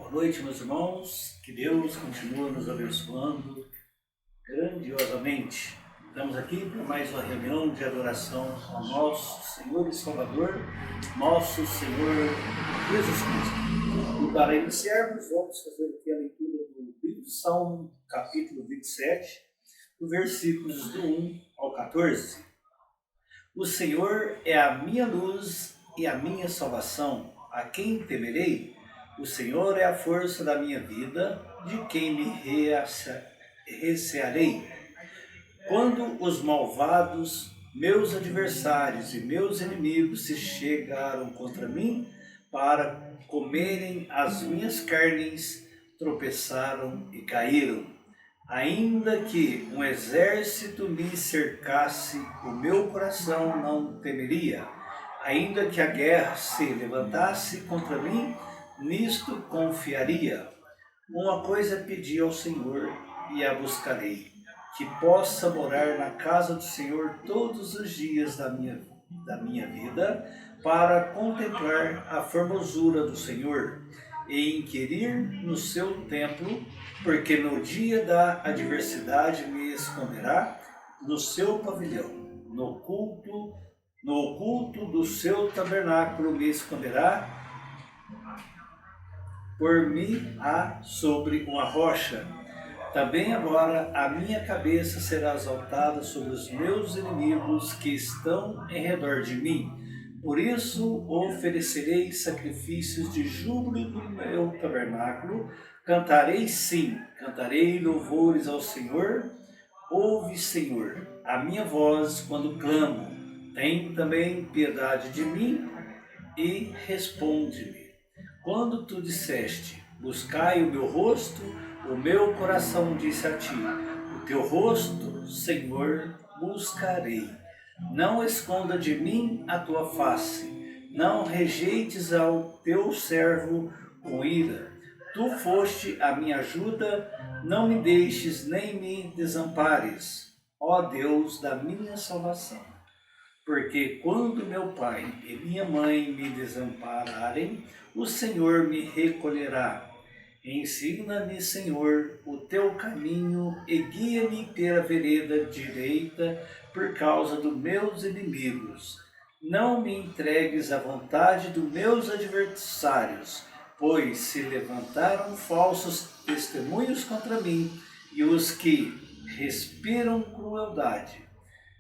Boa noite, meus irmãos. Que Deus continue nos abençoando grandiosamente. Estamos aqui para mais uma reunião de adoração ao nosso Senhor e Salvador, nosso Senhor Jesus Cristo. E para iniciarmos, vamos fazer aqui a leitura do livro de Salmo, capítulo 27, do versículos do 1 ao 14. O Senhor é a minha luz e a minha salvação. A quem temerei? O Senhor é a força da minha vida, de quem me recearei? Quando os malvados, meus adversários e meus inimigos se chegaram contra mim para comerem as minhas carnes, tropeçaram e caíram. Ainda que um exército me cercasse, o meu coração não temeria. Ainda que a guerra se levantasse contra mim, nisto confiaria. Uma coisa pedi ao Senhor e a buscarei, que possa morar na casa do Senhor todos os dias da minha vida, para contemplar a formosura do Senhor e inquirir no seu templo, porque no dia da adversidade me esconderá no seu pavilhão, no oculto do seu tabernáculo me esconderá, por-me-á sobre uma rocha. Também agora a minha cabeça será exaltada sobre os meus inimigos que estão em redor de mim. Por isso oferecerei sacrifícios de júbilo no meu tabernáculo. Cantarei sim, cantarei louvores ao Senhor. Ouve, Senhor, a minha voz quando clamo. Tem também piedade de mim e responde-me. Quando tu disseste, buscai o meu rosto, o meu coração disse a ti, o teu rosto, Senhor, buscarei. Não esconda de mim a tua face, não rejeites ao teu servo com ira. Tu foste a minha ajuda, não me deixes nem me desampares, ó Deus da minha salvação. Porque quando meu pai e minha mãe me desampararem, o Senhor me recolherá. Ensina-me, Senhor, o teu caminho e guia-me pela vereda direita por causa dos meus inimigos. Não me entregues à vontade dos meus adversários, pois se levantaram falsos testemunhos contra mim e os que respiram crueldade.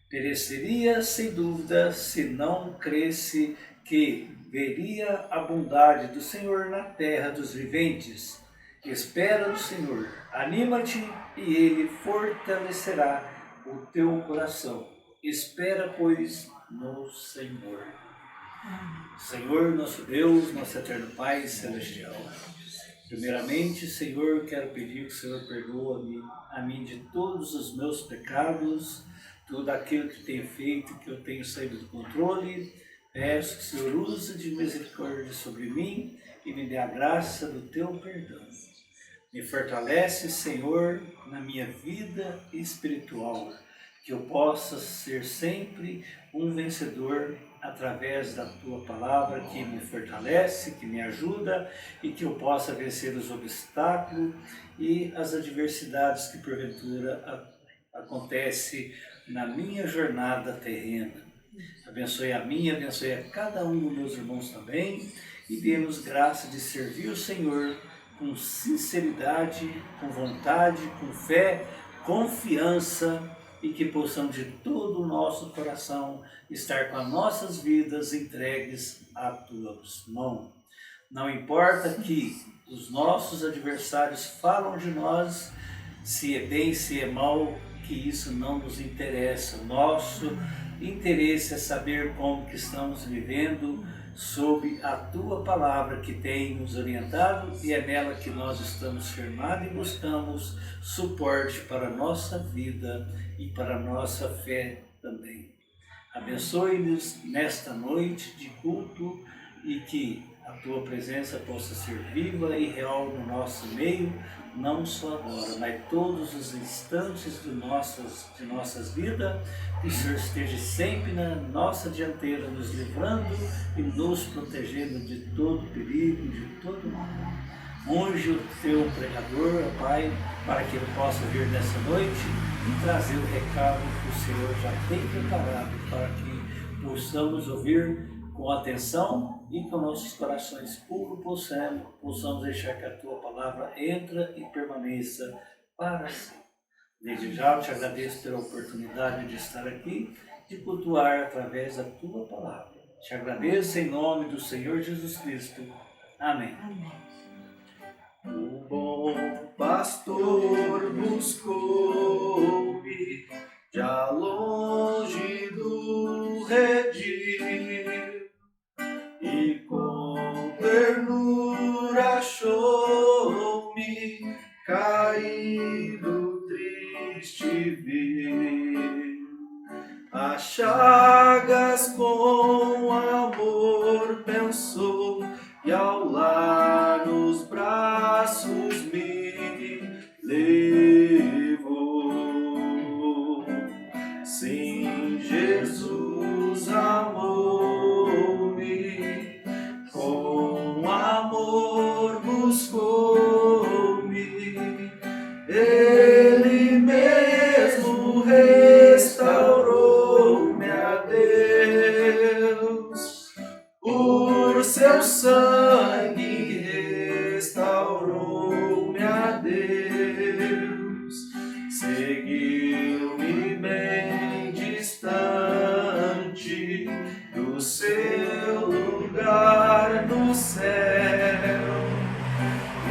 Pereceria sem dúvida se não cresce que veria a bondade do Senhor na terra dos viventes. Espera no Senhor, anima-te e Ele fortalecerá o teu coração. Espera, pois, no Senhor. Senhor, nosso Deus, nosso eterno Pai celestial. Primeiramente, Senhor, quero pedir que o Senhor perdoa-me a mim de todos os meus pecados, tudo aquilo que tenho feito, que eu tenho saído do controle. Peço que o Senhor use de misericórdia sobre mim e me dê a graça do teu perdão. Me fortalece, Senhor, na minha vida espiritual, que eu possa ser sempre um vencedor através da tua palavra que me fortalece, que me ajuda e que eu possa vencer os obstáculos e as adversidades que porventura acontecem na minha jornada terrena. Abençoe a mim, abençoe a cada um dos meus irmãos também e dê-nos graça de servir o Senhor com sinceridade, com vontade, com fé, confiança e que possamos de todo o nosso coração estar com as nossas vidas entregues às tuas mãos. Não importa que os nossos adversários falam de nós, se é bem, se é mal, que isso não nos interessa. O nosso interesse é saber como que estamos vivendo sob a tua palavra que tem nos orientado e é nela que nós estamos firmados e buscamos suporte para a nossa vida e para a nossa fé também. Abençoe-nos nesta noite de culto e que a tua presença possa ser viva e real no nosso meio, não só agora, mas todos os instantes de nossas vidas, que o Senhor esteja sempre na nossa dianteira, nos livrando e nos protegendo de todo perigo, de todo mal. Unge o teu pregador, ó Pai, para que ele possa vir nessa noite e trazer o recado que o Senhor já tem preparado para que possamos ouvir com atenção e com nossos corações puros possamos deixar que a tua palavra entre e permaneça para sempre. Desde já eu te agradeço pela oportunidade de estar aqui, de cultuar através da tua palavra. Te agradeço em nome do Senhor Jesus Cristo. Amém. O bom pastor buscou-me já longe do redil e com ternura achou-me caído, triste vi. As chagas com amor pensou e ao lar nos braços me levou. Sim, Jesus amou-me, com amor buscou-me, Ele mesmo restaurou-me a Deus, por seu sangue restaurou-me a Deus, seguiu-me bem distante do seu lugar no céu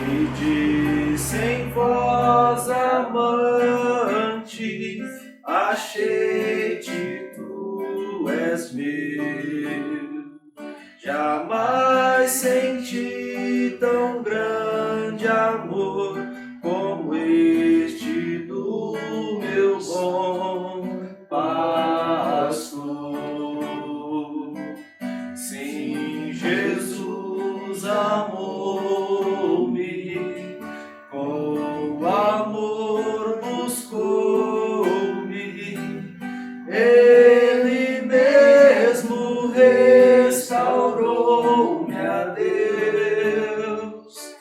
e disse em voz amante: achei-te, tu és meu. Jamais senti tão grande amor como este do meu bom pastor. Sim, Jesus amou-me, com amor buscou-me, Ele mesmo restaurou-me a Deus,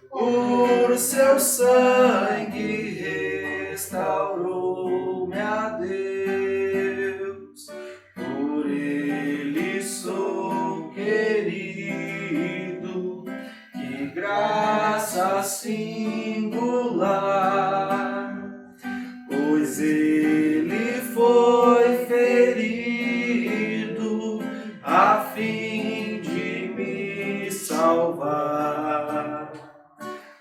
por seu sangue restaurou-me a Deus, por Ele sou querido, que graça singular, pois Ele foi ferido a fim de me salvar.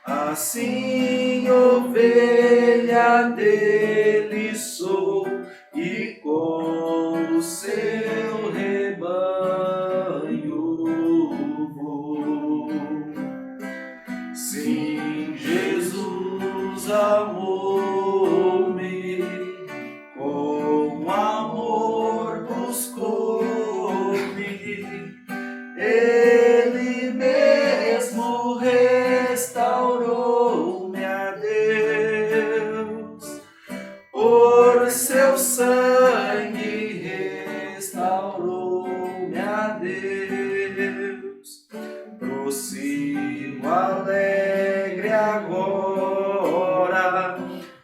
Assim, ovelha dele sou e com o seu rebanho vou. Sim, Jesus amou-me, com amor buscou-me, Ele mesmo restaurou-me a Deus, por seu sangue restaurou-me a Deus. Prossigo alegre agora,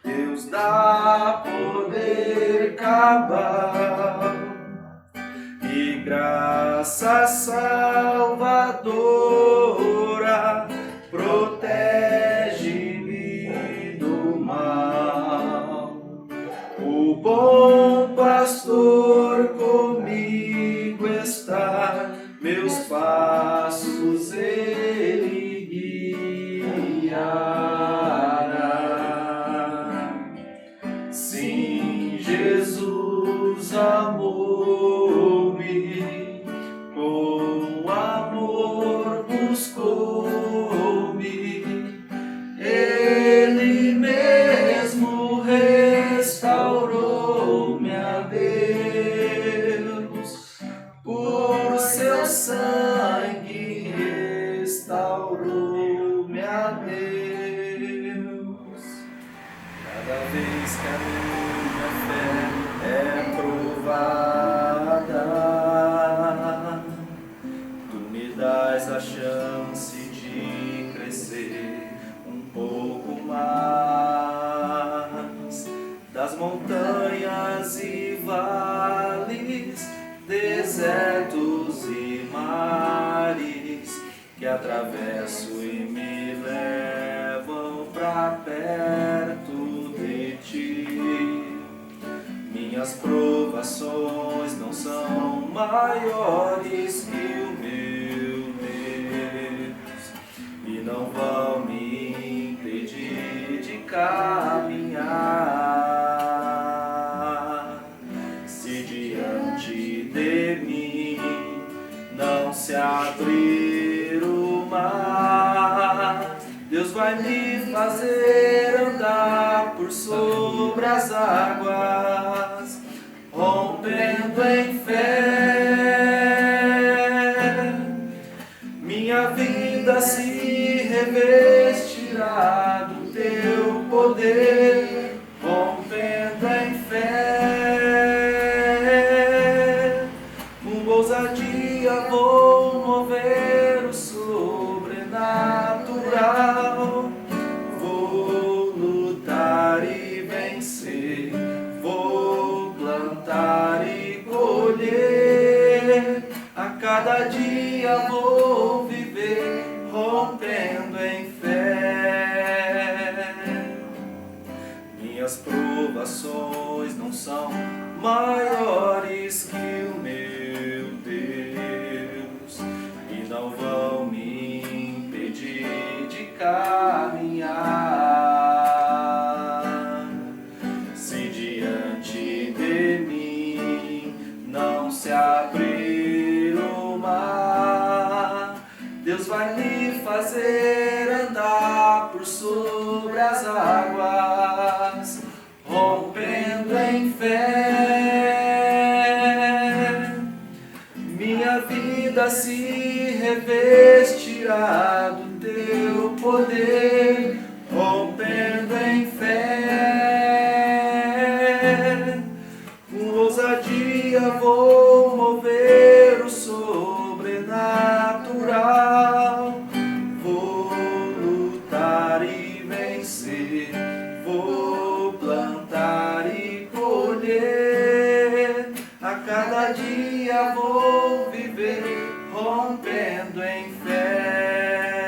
Deus dá poder cabal e graça salvadora protege-me do mal. O bom pastor comigo está, meus passos ele guiará. Sim, Jesus amou-me, com amor buscou-me, Ele mesmo restaurou-me a Deus, por seu sangue restaurou-me a Deus. Cada vez que a minha fé é provada, tu me dás a chance de crescer atravesso e me levam pra perto de ti. Minhas provações não são maiores que o meu Deus e não vão me impedir de caminhar. Se diante de mim não se abrir o mar, Deus vai me fazer andar por sobre as águas, rompendo em fé. Minha vida se revestirá do teu poder, rompendo em fé. Com ousadia vou mover o sobrenatural, vou lutar e vencer, vou plantar e colher. A cada dia vou viver rompendo em fé. Minhas provações não são maiores que o meu Deus e não vão me impedir de caminhar. Se diante de mim não se abrir o mar, Deus vai me fazer andar por sobre as águas, rompendo em fé. Minha vida se revestirá do teu poder, rompendo em fé. Com ousadia vou mover o sobrenatural, vou lutar e vencer, vou plantar e colher. A cada dia vou viver rompendo em fé.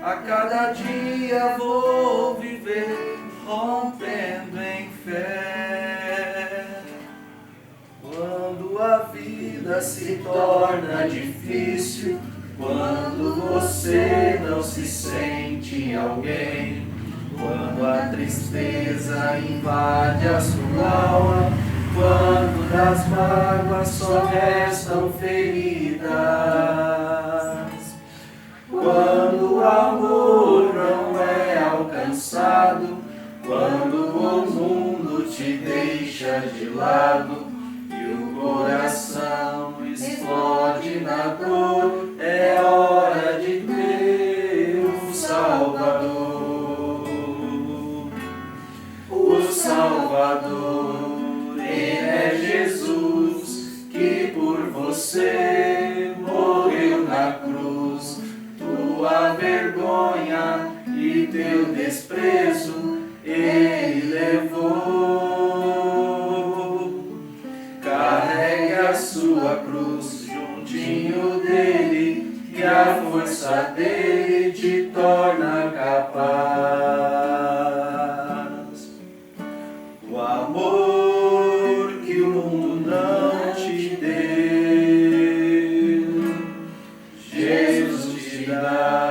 A cada dia vou viver rompendo em fé. Quando a vida se torna difícil, quando você não se sente alguém, quando a tristeza invade a sua alma, quando das mágoas só restam feridas, quando o amor não é alcançado, quando o mundo te deixa de lado e o coração explode na dor, é hora de ter um Salvador. O Salvador, Ele é Jesus, que por você morreu na cruz. Tua vergonha e teu desprezo Ele levou. Carregue a sua cruz juntinho dele, que a força dele te torna capaz. O amor que o mundo não te deu, Jesus te dá.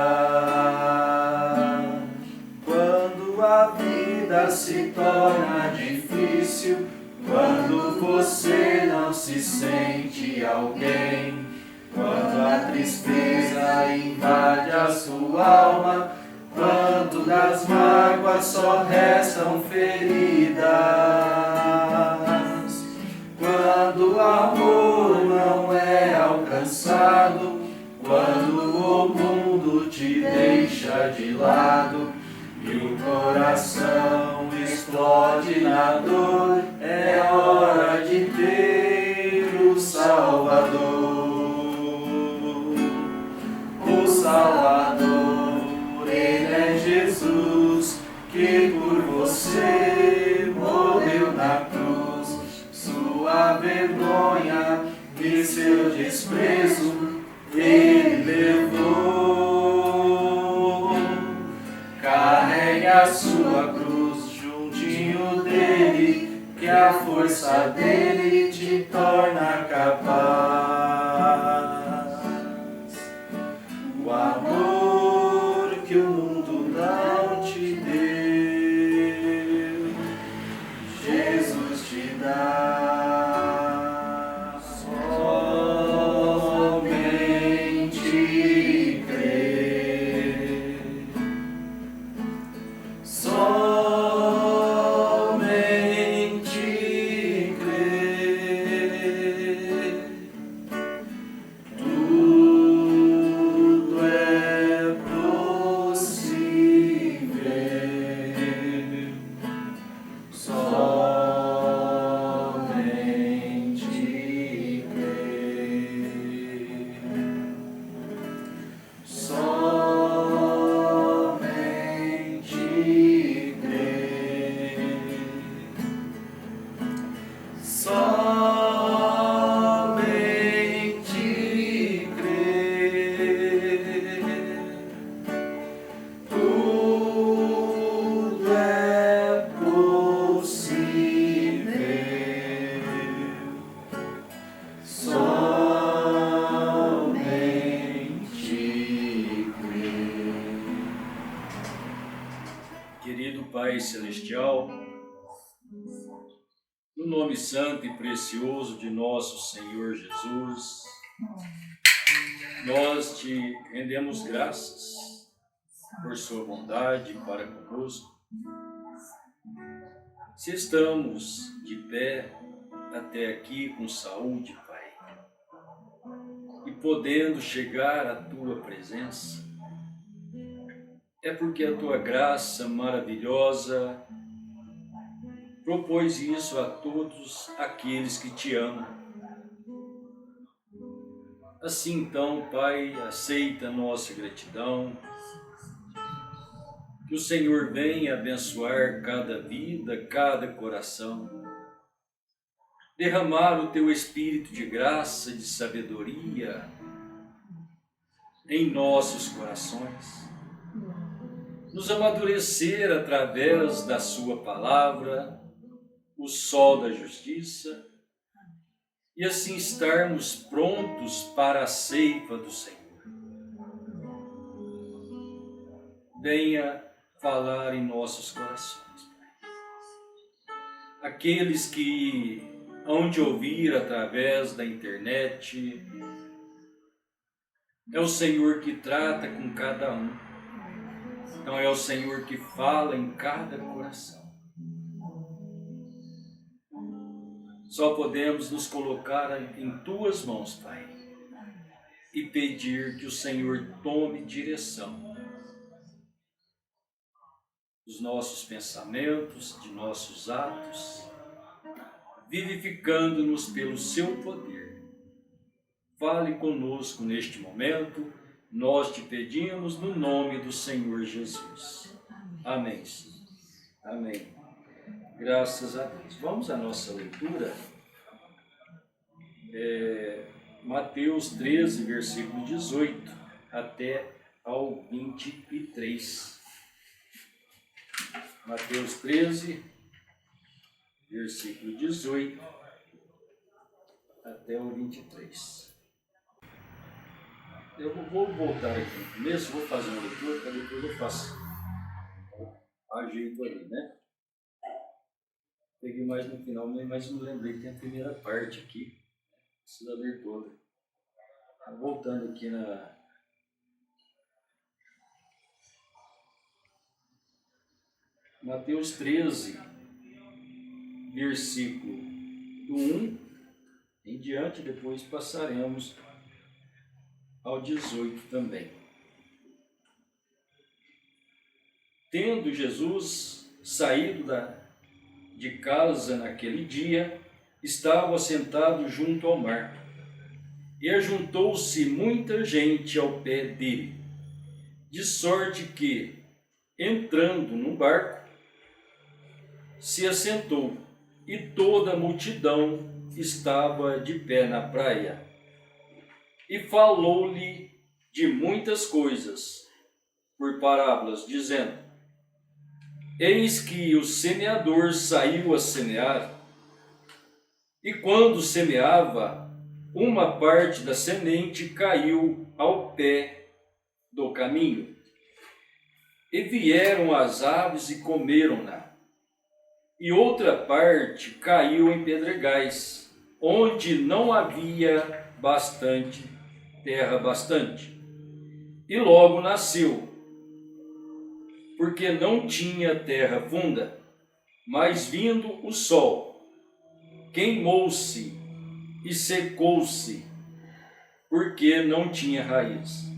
Quando a vida se torna difícil, quando você não se sente alguém, quando a tristeza invade a sua alma, quando das mágoas só restam feridas, quando o amor não é alcançado, quando o mundo te deixa de lado e o coração explode na dor, é hora de ter o Salvador. O Salvador, Ele é Jesus, que por você morreu na cruz. Sua vergonha e seu desprezo Ele força dele te torna capaz. O amor que o mundo não te deu, Jesus te dá. Somente crer. Somente crer. Tudo é possível. Somente crer. Somente crer. Somente crer. Tudo é possível. Somente crer. Querido Pai Celestial, no nome santo e precioso de nosso Senhor Jesus, nós te rendemos graças por sua bondade para conosco. Se estamos de pé até aqui com saúde, Pai, e podendo chegar à tua presença, é porque a tua graça maravilhosa propôs isso a todos aqueles que te amam. Assim então, Pai, aceita a nossa gratidão, que o Senhor venha abençoar cada vida, cada coração, derramar o teu espírito de graça, de sabedoria em nossos corações, nos amadurecer através da sua palavra, o sol da justiça, e assim estarmos prontos para a ceifa do Senhor. Venha falar em nossos corações, Pai. Aqueles que hão de ouvir através da internet, é o Senhor que trata com cada um. Então é o Senhor que fala em cada coração. Só podemos nos colocar em tuas mãos, Pai, e pedir que o Senhor tome direção dos nossos pensamentos, de nossos atos, vivificando-nos pelo seu poder. Fale conosco neste momento, nós te pedimos no nome do Senhor Jesus. Amém. Amém. Graças a Deus. Vamos à nossa leitura. Mateus 13, versículo 18 até ao 23. Mateus 13, versículo 18 até o 23. Eu vou voltar aqui no começo, vou fazer uma leitura, para depois eu faço ajeito ali, né? Peguei mais no final, mas me lembrei que tem a primeira parte aqui, precisa ler toda. Voltando aqui na Mateus 13, versículo do 1 em diante, depois passaremos ao 18 também. Tendo Jesus saído de casa naquele dia, estava sentado junto ao mar, e ajuntou-se muita gente ao pé dele, de sorte que, entrando no barco, se assentou, e toda a multidão estava de pé na praia. E falou-lhe de muitas coisas, por parábolas, dizendo: Eis que o semeador saiu a semear, E quando semeava, uma parte da semente caiu ao pé do caminho. E vieram as aves e comeram-na. E outra parte caiu em pedregais, onde não havia terra bastante. E logo nasceu, porque não tinha terra funda. Mas vindo o sol, queimou-se e secou-se, porque não tinha raiz.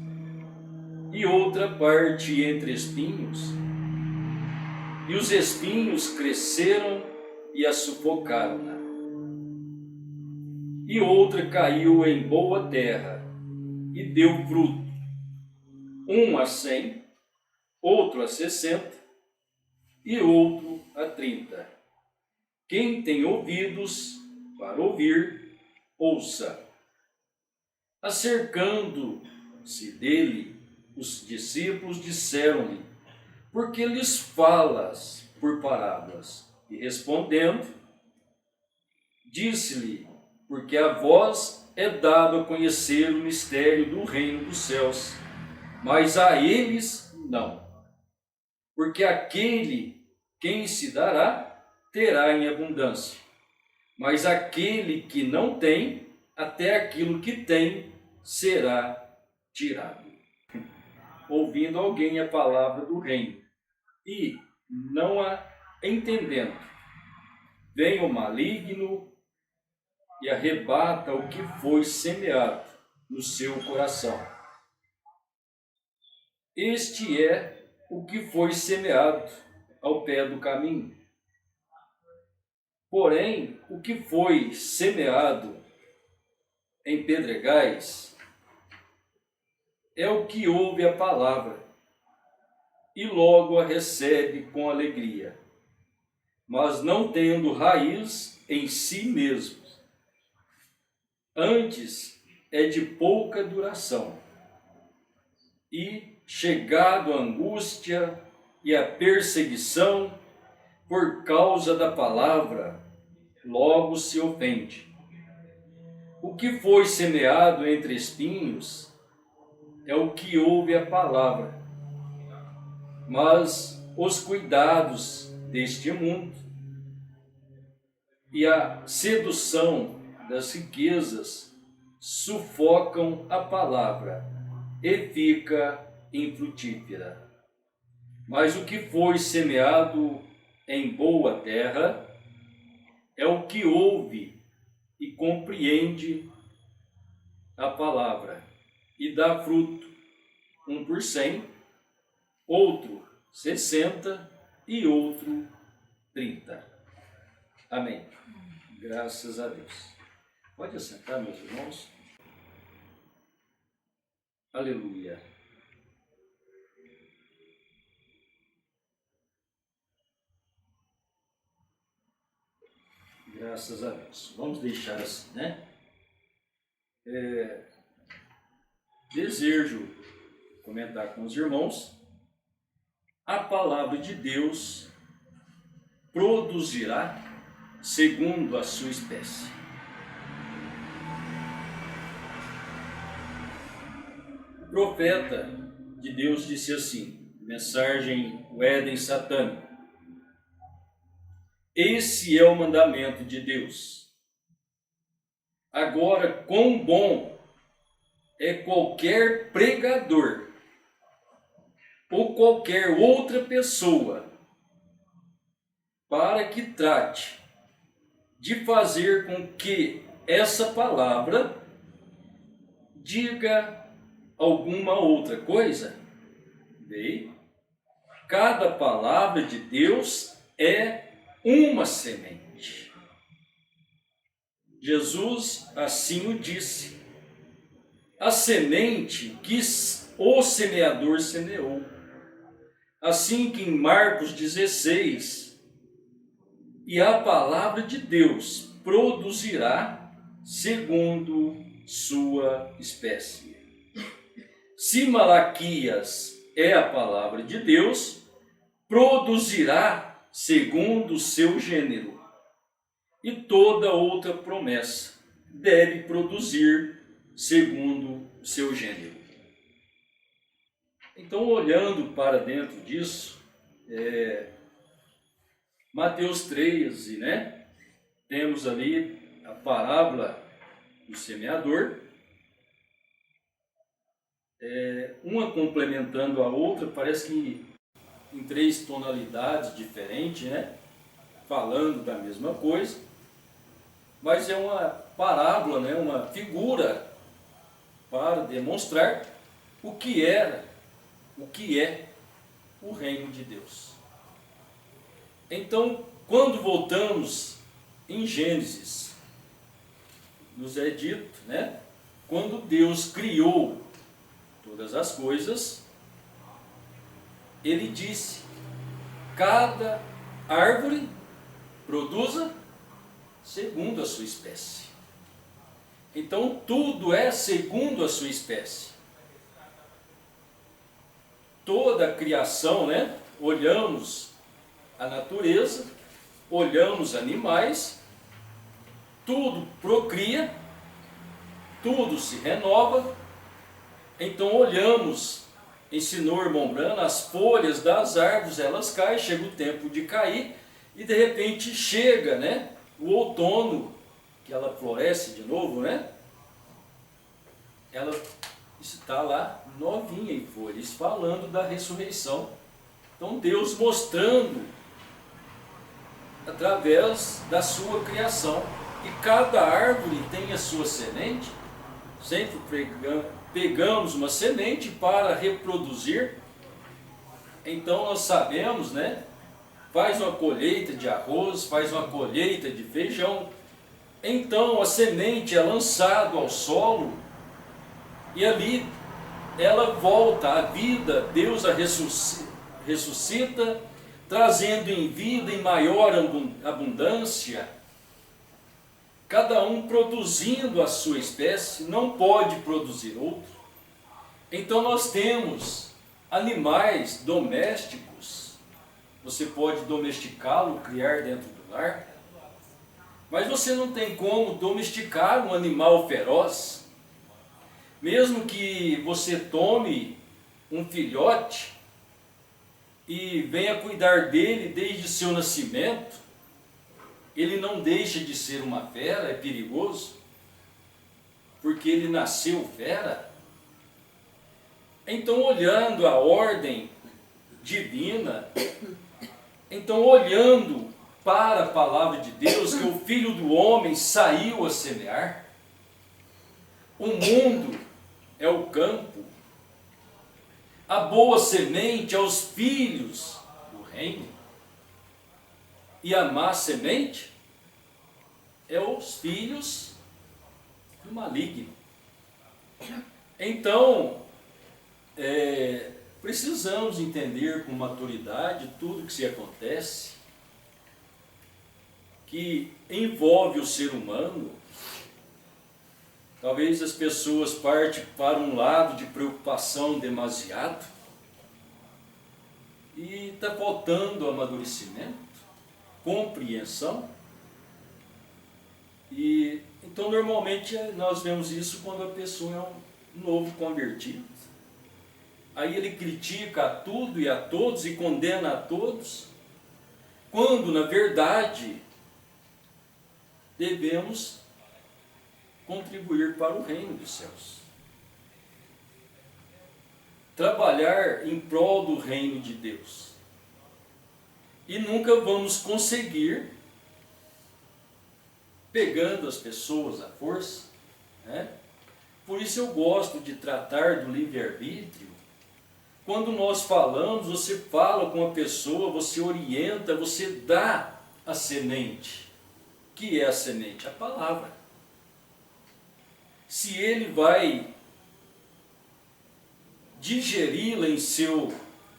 E outra parte entre espinhos, e os espinhos cresceram e a sufocaram-na. E outra caiu em boa terra, e deu fruto, um a 100, outro a 60, e outro a 30. Quem tem ouvidos para ouvir, ouça. Acercando-se dele, os discípulos disseram-lhe: por que lhes falas por parábolas? E respondendo, disse-lhe: porque a vós é dado a conhecer o mistério do reino dos céus, mas a eles não. Porque aquele quem se dará, terá em abundância. Mas aquele que não tem, até aquilo que tem, será tirado. Ouvindo alguém a palavra do reino e não a entendendo, vem o maligno e arrebata o que foi semeado no seu coração. Este é o que foi semeado ao pé do caminho. Porém, o que foi semeado em pedregais é o que ouve a palavra e logo a recebe com alegria, mas não tendo raiz em si mesmo. Antes é de pouca duração, e chegado a angústia e a perseguição por causa da palavra, logo se ofende. O que foi semeado entre espinhos é o que ouve a palavra, mas os cuidados deste mundo e a sedução das riquezas sufocam a palavra e fica infrutífera. Mas o que foi semeado em boa terra é o que ouve e compreende a palavra e dá fruto, um por 100, outro 60 e outro 30. Amém. Graças a Deus. Pode assentar, meus irmãos. Aleluia. Graças a Deus. Vamos deixar assim, né? Desejo comentar com os irmãos. A palavra de Deus produzirá segundo a sua espécie. O profeta de Deus disse assim, mensagem o Éden satânico: esse é o mandamento de Deus. Agora, quão bom é qualquer pregador ou qualquer outra pessoa para que trate de fazer com que essa palavra diga alguma outra coisa. Bem, cada palavra de Deus é uma semente. Jesus assim o disse. A semente que o semeador semeou. Assim que em Marcos 16, e a palavra de Deus produzirá segundo sua espécie. Se Malaquias é a palavra de Deus, produzirá segundo o seu gênero. e toda outra promessa deve produzir segundo seu gênero. Então, olhando para dentro disso, Mateus 13, né? Temos ali a parábola do semeador, uma complementando a outra, parece que em 3 tonalidades diferentes, né? Falando da mesma coisa, mas é uma parábola, né? Uma figura para demonstrar o que é o reino de Deus. Então, quando voltamos em Gênesis, nos é dito, né? Quando Deus criou todas as coisas, Ele disse: cada árvore produza segundo a sua espécie. Então, tudo é segundo a sua espécie. Toda a criação, né? Olhamos a natureza, olhamos animais, tudo procria, tudo se renova. Então olhamos, ensinou o irmão Brano, as folhas das árvores, elas caem, chega o tempo de cair, e de repente chega, né, o outono, que ela floresce de novo, né? Ela está lá novinha em folhas, falando da ressurreição. Então Deus mostrando através da sua criação. E cada árvore tem a sua semente. Sempre pegamos uma semente para reproduzir. Então nós sabemos, né? Faz uma colheita de arroz, faz uma colheita de feijão. Então a semente é lançada ao solo e ali ela volta à vida. Deus a ressuscita, trazendo em vida em maior abundância, cada um produzindo a sua espécie, não pode produzir outro. Então nós temos animais domésticos, você pode domesticá-lo, criar dentro do lar, mas você não tem como domesticar um animal feroz. Mesmo que você tome um filhote e venha cuidar dele desde seu nascimento, ele não deixa de ser uma fera, é perigoso, porque ele nasceu fera. Então, olhando a ordem divina, então olhando para a palavra de Deus, que o Filho do Homem saiu a semear, o mundo é o campo, a boa semente aos filhos do reino, e a má semente é os filhos do maligno. Então, precisamos entender com maturidade tudo que se acontece, que envolve o ser humano. Talvez as pessoas partem para um lado de preocupação demasiado e está faltando amadurecimento, compreensão. E então normalmente nós vemos isso quando a pessoa é um novo convertido. Aí ele critica a tudo e a todos e condena a todos, quando na verdade devemos contribuir para o reino dos céus. Trabalhar em prol do reino de Deus. E nunca vamos conseguir pegando as pessoas à força, né? Por isso eu gosto de tratar do livre-arbítrio. Quando nós falamos, você fala com a pessoa, você orienta, você dá a semente. O que é a semente? A palavra. Se ele vai digeri-la em seu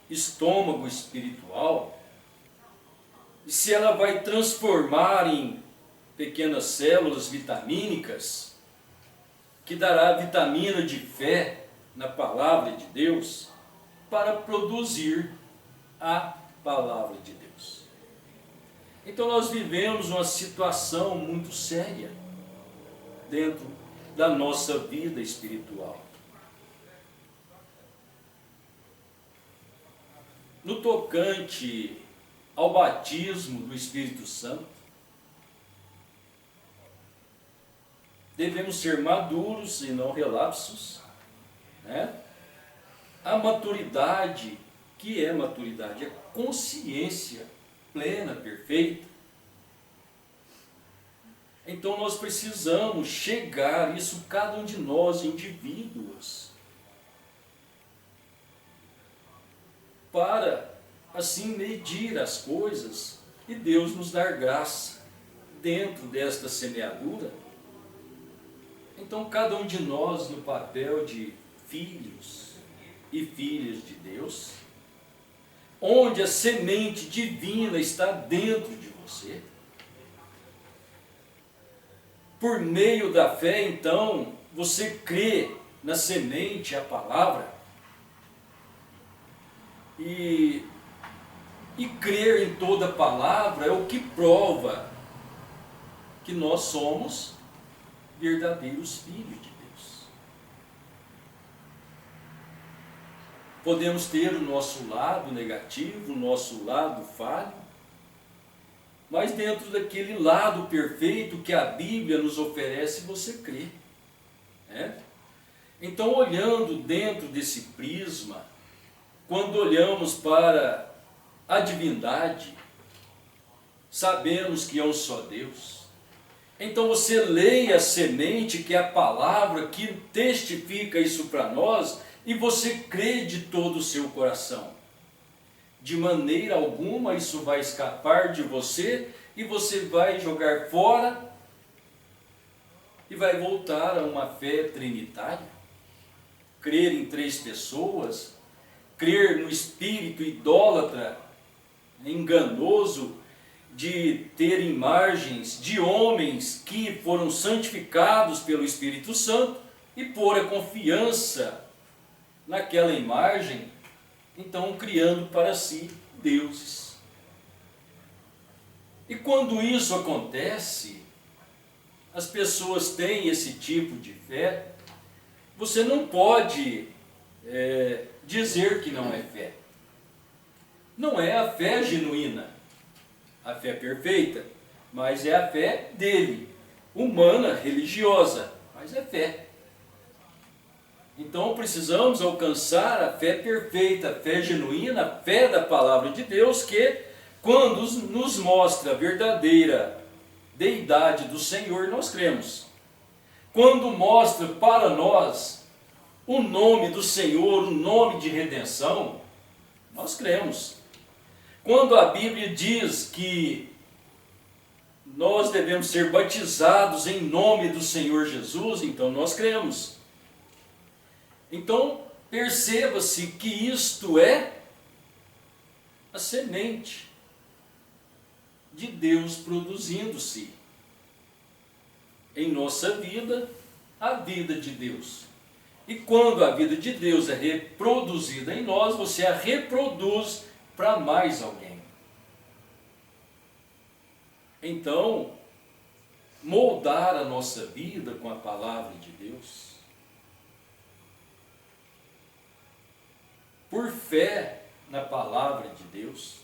estômago espiritual, e se ela vai transformar em pequenas células vitamínicas, que dará a vitamina de fé na palavra de Deus, para produzir a palavra de Deus. Então nós vivemos uma situação muito séria dentro da nossa vida espiritual. No tocante ao batismo do Espírito Santo, devemos ser maduros e não relapsos, né? A maturidade, que é maturidade? É consciência plena, perfeita. Então nós precisamos chegar, isso cada um de nós, indivíduos, para assim medir as coisas e Deus nos dar graça dentro desta semeadura. Então cada um de nós no papel de filhos e filhas de Deus, onde a semente divina está dentro de você. Por meio da fé, então, você crê na semente, a palavra, e crer em toda a palavra é o que prova que nós somos verdadeiros filhos de Deus. Podemos ter o nosso lado negativo, o nosso lado falho, mas dentro daquele lado perfeito que a Bíblia nos oferece, você crê, né? Então, olhando dentro desse prisma, quando olhamos para a divindade, sabemos que é um só Deus. Então você leia a semente, que é a palavra que testifica isso para nós, e você crê de todo o seu coração. De maneira alguma isso vai escapar de você, e você vai jogar fora, e vai voltar a uma fé trinitária. Crer em 3 pessoas, crer no espírito idólatra, enganoso, de ter imagens de homens que foram santificados pelo Espírito Santo e pôr a confiança naquela imagem, então criando para si deuses. E quando isso acontece, as pessoas têm esse tipo de fé, você não pode dizer que não é fé. Não é a fé genuína, a fé perfeita, mas é a fé dele, humana, religiosa, mas é fé. Então precisamos alcançar a fé perfeita, a fé genuína, a fé da palavra de Deus, que quando nos mostra a verdadeira deidade do Senhor, nós cremos. Quando mostra para nós o nome do Senhor, o nome de redenção, nós cremos. Quando a Bíblia diz que nós devemos ser batizados em nome do Senhor Jesus, então nós cremos. Então, perceba-se que isto é a semente de Deus produzindo-se em nossa vida, a vida de Deus. E quando a vida de Deus é reproduzida em nós, você a reproduz para mais alguém. Então, moldar a nossa vida com a palavra de Deus, por fé na palavra de Deus.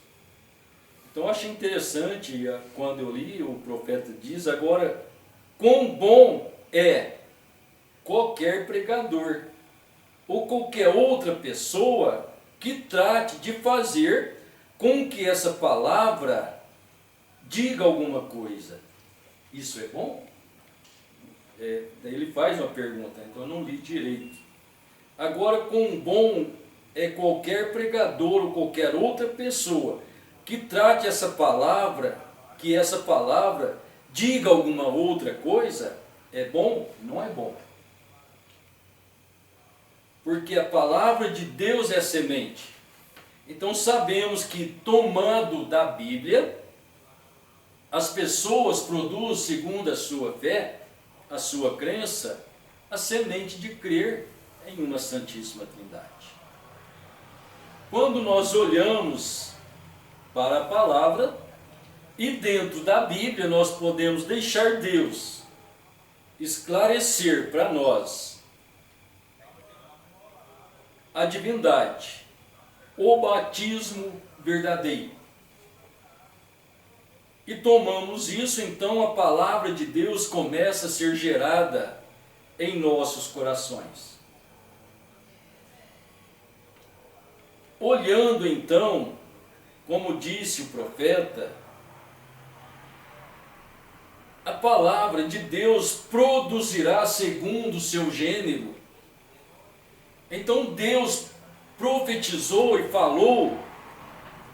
Então, eu achei interessante quando eu li, o profeta diz: agora, quão bom é qualquer pregador ou qualquer outra pessoa que trate de fazer com que essa palavra diga alguma coisa. Isso é bom? Daí ele faz uma pergunta, então eu não li direito. Agora, quão bom é qualquer pregador ou qualquer outra pessoa que trate essa palavra, que essa palavra diga alguma outra coisa, é bom? Não é bom. Porque a palavra de Deus é a semente. Então sabemos que, tomando da Bíblia, as pessoas produzem, segundo a sua fé, a sua crença, a semente de crer em uma Santíssima Trindade. Quando nós olhamos para a palavra E dentro da Bíblia nós podemos deixar Deus esclarecer para nós a divindade, o batismo verdadeiro. E tomamos isso, então a palavra de Deus começa a ser gerada em nossos corações. Olhando então, como disse o profeta, a palavra de Deus produzirá segundo o seu gênero. Então Deus profetizou e falou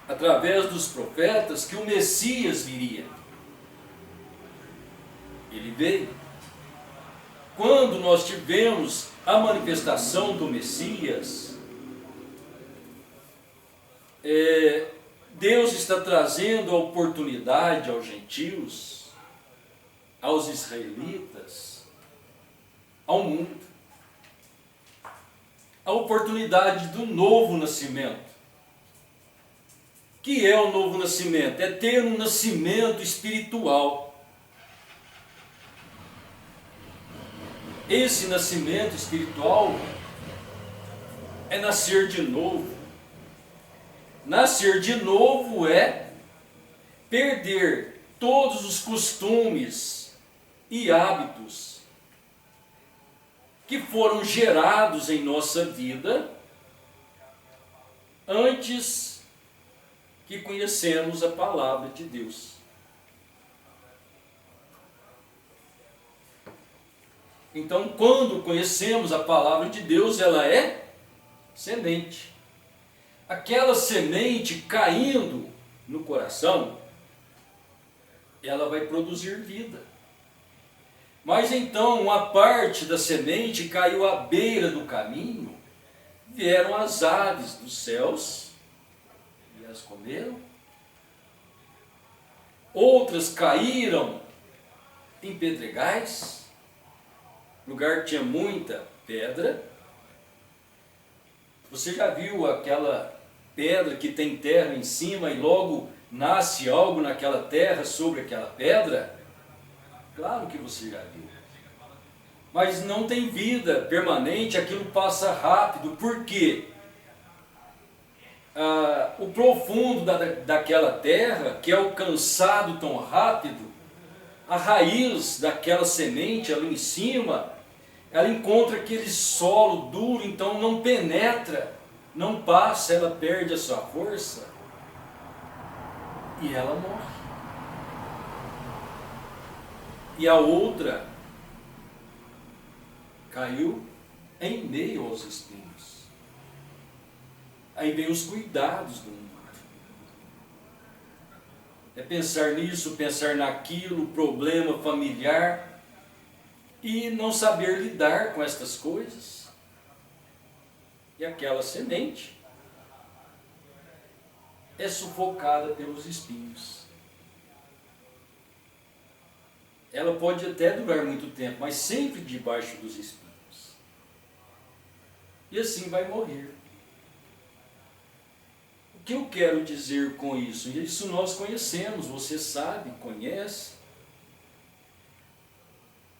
através dos profetas que o Messias viria. Ele veio. Quando nós tivemos a manifestação do Messias, Deus está trazendo a oportunidade aos gentios, aos israelitas, ao mundo, a oportunidade do novo nascimento. Que é o novo nascimento? É ter um nascimento espiritual. Esse nascimento espiritual é nascer de novo. Nascer de novo é perder todos os costumes e hábitos que foram gerados em nossa vida antes que conhecemos a palavra de Deus. Então, quando conhecemos a palavra de Deus, ela é semente. Aquela semente caindo no coração, ela vai produzir vida. Mas então, uma parte da semente caiu à beira do caminho, vieram as aves dos céus e as comeram. Outras caíram em pedregais, lugar que tinha muita pedra. Você já viu aquela pedra que tem terra em cima e logo nasce algo naquela terra sobre aquela pedra? Claro que você já viu. Mas não tem vida permanente, aquilo passa rápido. Por quê? O profundo daquela terra, que é alcançado tão rápido, a raiz daquela semente ali em cima, ela encontra aquele solo duro, então não penetra, não passa, ela perde a sua força e ela morre. E a outra caiu em meio aos espinhos. Aí vem os cuidados do mundo. É pensar nisso, pensar naquilo, problema familiar, e não saber lidar com estas coisas. E aquela semente é sufocada pelos espinhos. Ela pode até durar muito tempo, mas sempre debaixo dos espinhos. E assim vai morrer. O que eu quero dizer com isso? Isso nós conhecemos, você sabe, conhece.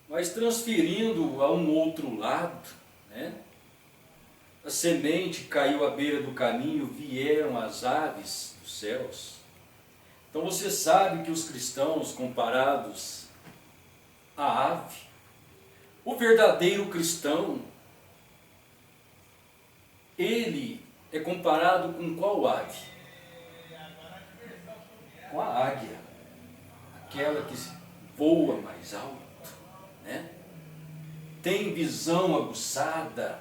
Mas transferindo a um outro lado, né? A semente caiu à beira do caminho, vieram as aves dos céus. Então você sabe que os cristãos, comparados à ave, o verdadeiro cristão, ele é comparado com qual ave? Com a águia, aquela que voa mais alto. Né? Tem visão aguçada,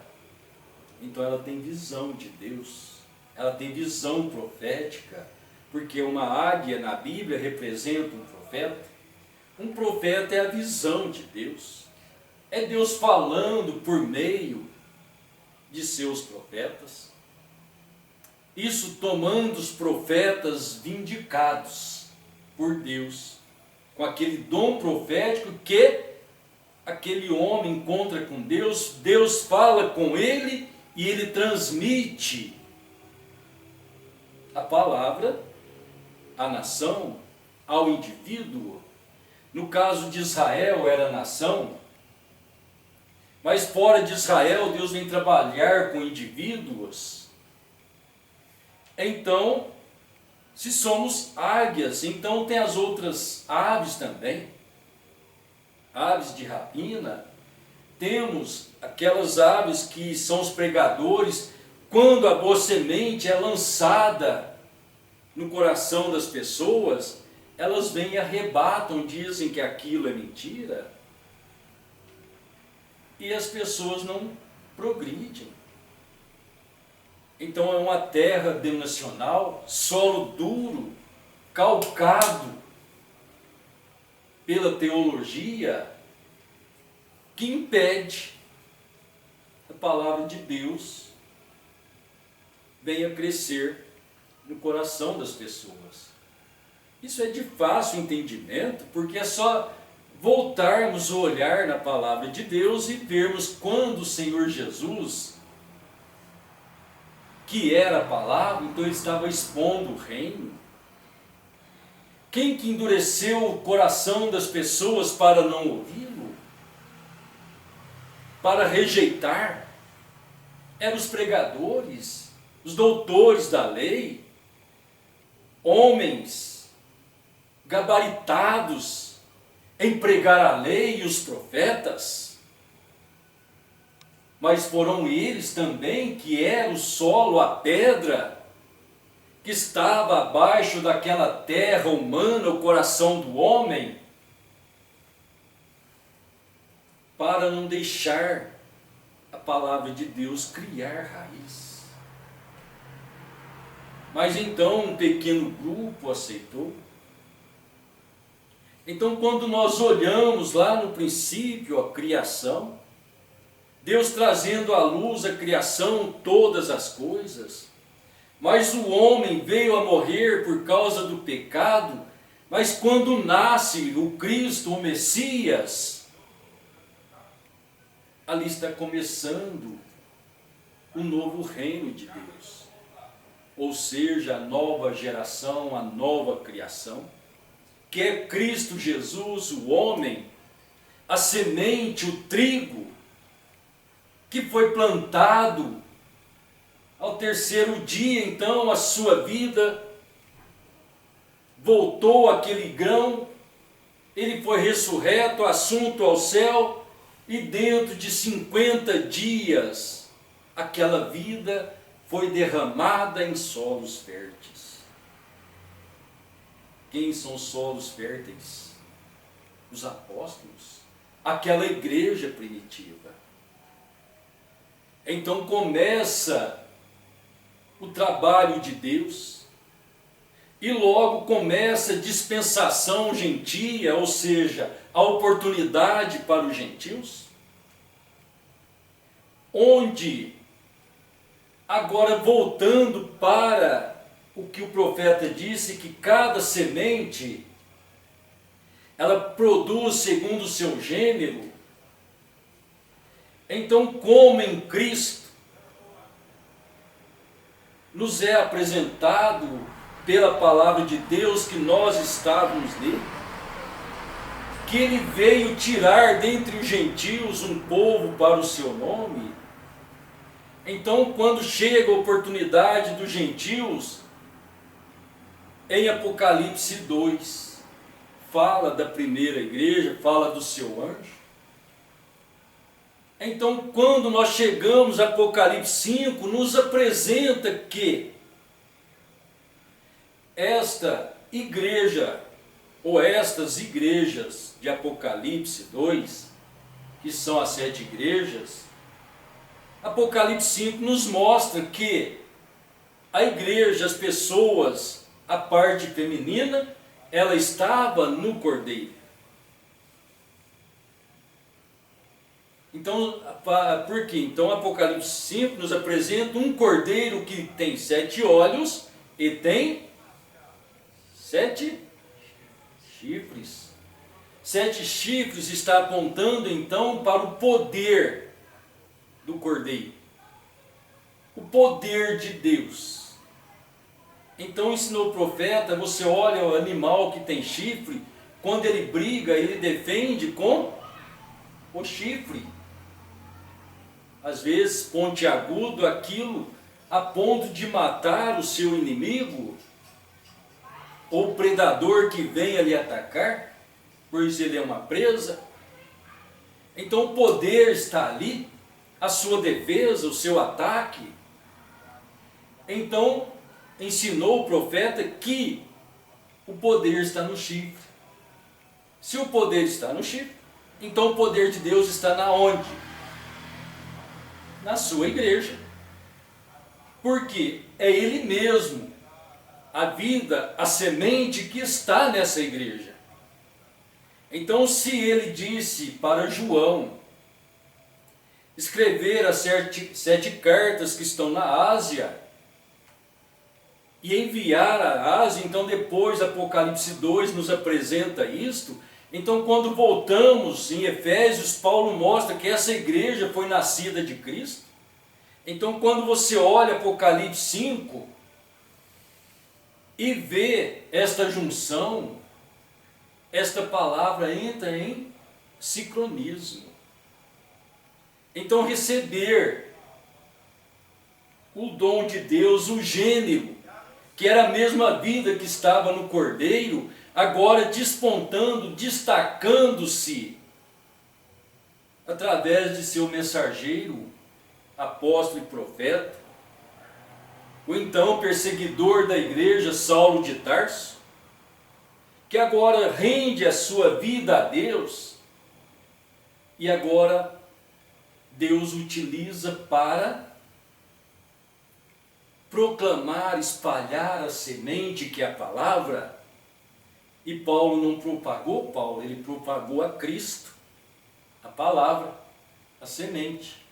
então ela tem visão de Deus, ela tem visão profética, porque uma águia na Bíblia representa um profeta. Um profeta é a visão de Deus, é Deus falando por meio de seus profetas, isso tomando os profetas vindicados por Deus, com aquele dom profético que aquele homem encontra com Deus, Deus fala com ele e ele transmite a palavra à nação ao indivíduo. No caso de Israel, era nação, mas fora de Israel, Deus vem trabalhar com indivíduos. Então, se somos águias, então tem as outras aves também, aves de rapina. Temos aquelas aves que são os pregadores, quando a boa semente é lançada no coração das pessoas, elas vêm e arrebatam, dizem que aquilo é mentira, e as pessoas não progridem. Então é uma terra denominacional, solo duro, calcado pela teologia, que impede a palavra de Deus venha crescer no coração das pessoas. Isso é de fácil entendimento, porque é só voltarmos o olhar na palavra de Deus e vermos quando o Senhor Jesus, que era a palavra, então ele estava expondo o reino. Quem que endureceu o coração das pessoas para não ouvi-lo? Para rejeitar? Eram os pregadores, os doutores da lei, homens gabaritados em pregar a lei e os profetas. Mas foram eles também que era o solo, a pedra, que estava abaixo daquela terra humana, o coração do homem, para não deixar a palavra de Deus criar raiz. Mas então um pequeno grupo aceitou. Então, quando nós olhamos lá no princípio a criação, Deus trazendo à luz a criação, todas as coisas, mas o homem veio a morrer por causa do pecado, mas quando nasce o Cristo, o Messias, ali está começando o novo reino de Deus, ou seja, a nova geração, a nova criação, que é Cristo Jesus, o homem, a semente, o trigo, que foi plantado. Ao terceiro dia, então, a sua vida voltou àquele grão, ele foi ressurreto, assunto ao céu, e dentro de 50 dias, aquela vida foi derramada em solos férteis. Quem são os solos férteis? Os apóstolos, aquela igreja primitiva. Então começa o trabalho de Deus, e logo começa a dispensação gentia, ou seja, a oportunidade para os gentios, onde, agora voltando para o que o profeta disse, que cada semente, ela produz segundo o seu gênero. Então, como em Cristo nos é apresentado pela palavra de Deus que nós estávamos nele, que ele veio tirar dentre os gentios um povo para o seu nome. Então, quando chega a oportunidade dos gentios, em Apocalipse 2, fala da primeira igreja, fala do seu anjo. Então, quando nós chegamos a Apocalipse 5, nos apresenta que esta igreja, ou estas igrejas de Apocalipse 2, que são as 7 igrejas, Apocalipse 5 nos mostra que a igreja, as pessoas, a parte feminina, ela estava no Cordeiro. Então, por quê? Então, Apocalipse 5 nos apresenta um cordeiro que tem 7 olhos e tem 7 chifres. 7 chifres está apontando, então, para o poder do cordeiro. O poder de Deus. Então ensinou o profeta, você olha o animal que tem chifre, quando ele briga, ele defende com o chifre. Às vezes pontiagudo, aquilo a ponto de matar o seu inimigo, ou o predador que venha lhe atacar, pois ele é uma presa. Então o poder está ali, a sua defesa, o seu ataque. Então ensinou o profeta que o poder está no chifre. Se o poder está no chifre, então o poder de Deus está na onde? Na sua igreja. Porque é Ele mesmo, a vida, a semente que está nessa igreja. Então, se Ele disse para João escrever as 7 cartas que estão na Ásia e enviar a Ásia, então depois Apocalipse 2 nos apresenta isto. Então, quando voltamos em Efésios, Paulo mostra que essa igreja foi nascida de Cristo. Então, quando você olha Apocalipse 5 e vê esta junção, esta palavra entra em sincronismo. Então, receber o dom de Deus, o gênero, que era a mesma vida que estava no Cordeiro, agora despontando, destacando-se através de seu mensageiro, apóstolo e profeta, o então perseguidor da igreja, Saulo de Tarso, que agora rende a sua vida a Deus, e agora Deus utiliza para proclamar, espalhar a semente que é a palavra. E Paulo não propagou Paulo, ele propagou a Cristo, a palavra, a semente.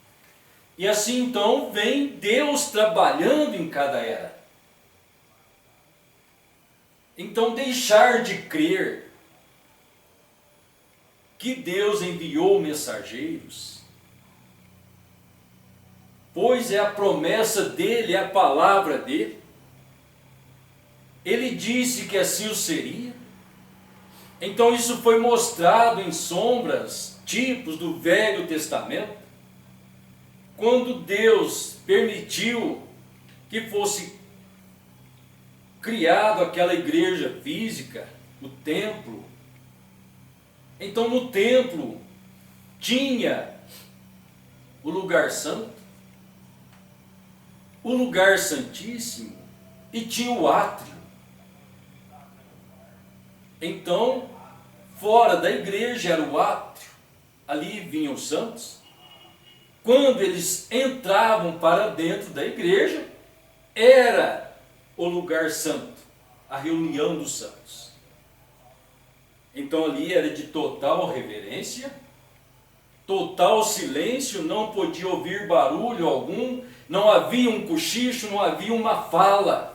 E assim então vem Deus trabalhando em cada era. Então deixar de crer que Deus enviou mensageiros, pois é a promessa dele, é a palavra dele. Ele disse que assim o seria. Então isso foi mostrado em sombras, tipos do Velho Testamento, quando Deus permitiu que fosse criado aquela igreja física, o templo. Então no templo tinha o lugar santo, o lugar santíssimo e tinha o átrio. Então, fora da igreja era o átrio, ali vinham os santos. Quando eles entravam para dentro da igreja, era o lugar santo, a reunião dos santos. Então ali era de total reverência, total silêncio, não podia ouvir barulho algum, não havia um cochicho, não havia uma fala.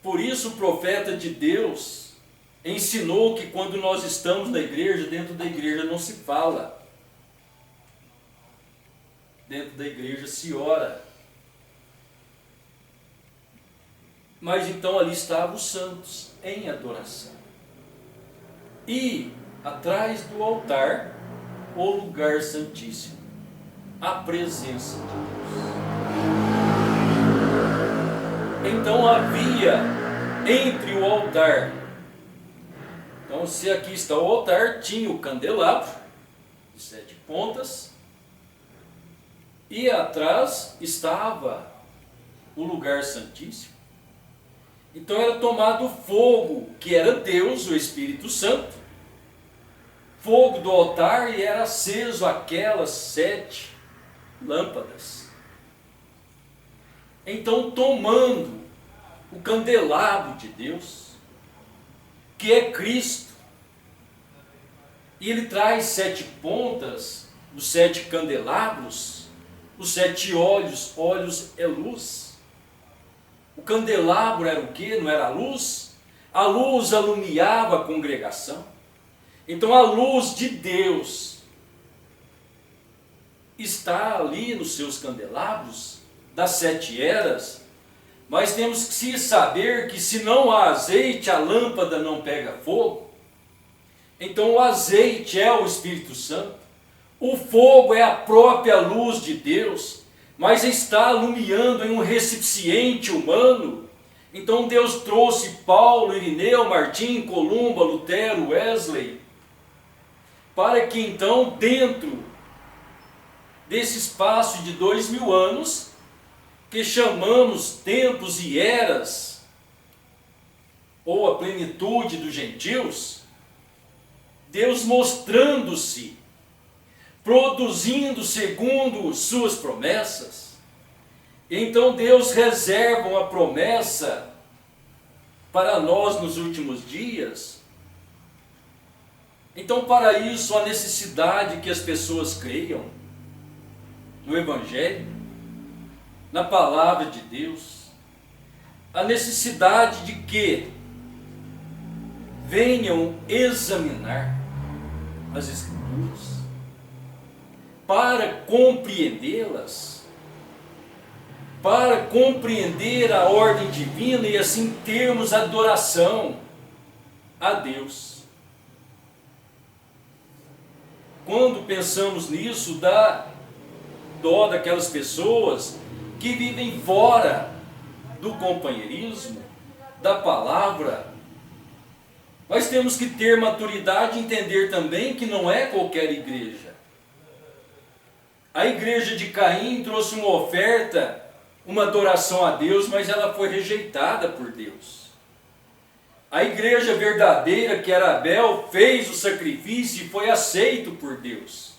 Por isso o profeta de Deus ensinou que quando nós estamos na igreja, dentro da igreja não se fala. Dentro da igreja se ora. Mas então ali estavam os santos em adoração. E atrás do altar, o lugar santíssimo, a presença de Deus. Então havia entre o altar, então se aqui está o altar, tinha o candelabro de 7 pontas, e atrás estava o lugar santíssimo. Então era tomado fogo, que era Deus, o Espírito Santo, fogo do altar, e era aceso aquelas 7 lâmpadas. Então, tomando o candelabro de Deus, que é Cristo, e ele traz 7 pontas, os 7 candelabros, os 7 olhos, olhos é luz. O candelabro era o quê? Não era a luz? A luz alumiava a congregação. Então a luz de Deus está ali nos seus candelabros, das 7 eras, Mas temos que saber que se não há azeite, a lâmpada não pega fogo. Então o azeite é o Espírito Santo, o fogo é a própria luz de Deus, mas está alumiando em um recipiente humano. Então Deus trouxe Paulo, Irineu, Martim, Columba, Lutero, Wesley, para que então dentro desse espaço de 2000 anos, que chamamos tempos e eras, ou a plenitude dos gentios, Deus mostrando-se, produzindo segundo suas promessas. Então Deus reserva uma promessa para nós nos últimos dias. Então, para isso, a necessidade que as pessoas creiam no Evangelho, na palavra de Deus, a necessidade de que venham examinar as Escrituras para compreendê-las, para compreender a ordem divina e assim termos adoração a Deus. Quando pensamos nisso, dá dó daquelas pessoas que vivem fora do companheirismo, da palavra. Nós temos que ter maturidade e entender também que não é qualquer igreja. A igreja de Caim trouxe uma oferta, uma adoração a Deus, mas ela foi rejeitada por Deus. A igreja verdadeira, que era Abel, fez o sacrifício e foi aceito por Deus.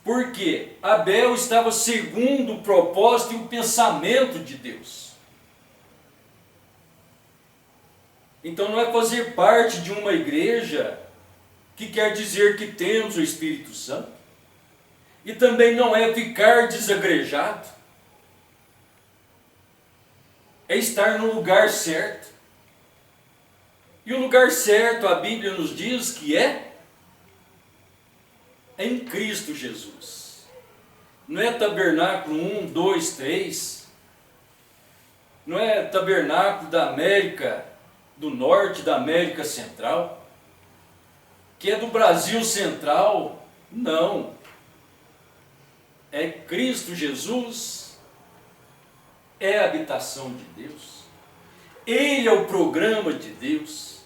Porque Abel estava segundo o propósito e o pensamento de Deus. Então não é fazer parte de uma igreja que quer dizer que temos o Espírito Santo. E também não é ficar desagrejado. É estar no lugar certo. E o lugar certo, a Bíblia nos diz que é em Cristo Jesus. Não é tabernáculo 1, 2, 3. Não é tabernáculo da América do Norte, da América Central, que é do Brasil Central. Não. É Cristo Jesus, é a habitação de Deus. Ele é o programa de Deus.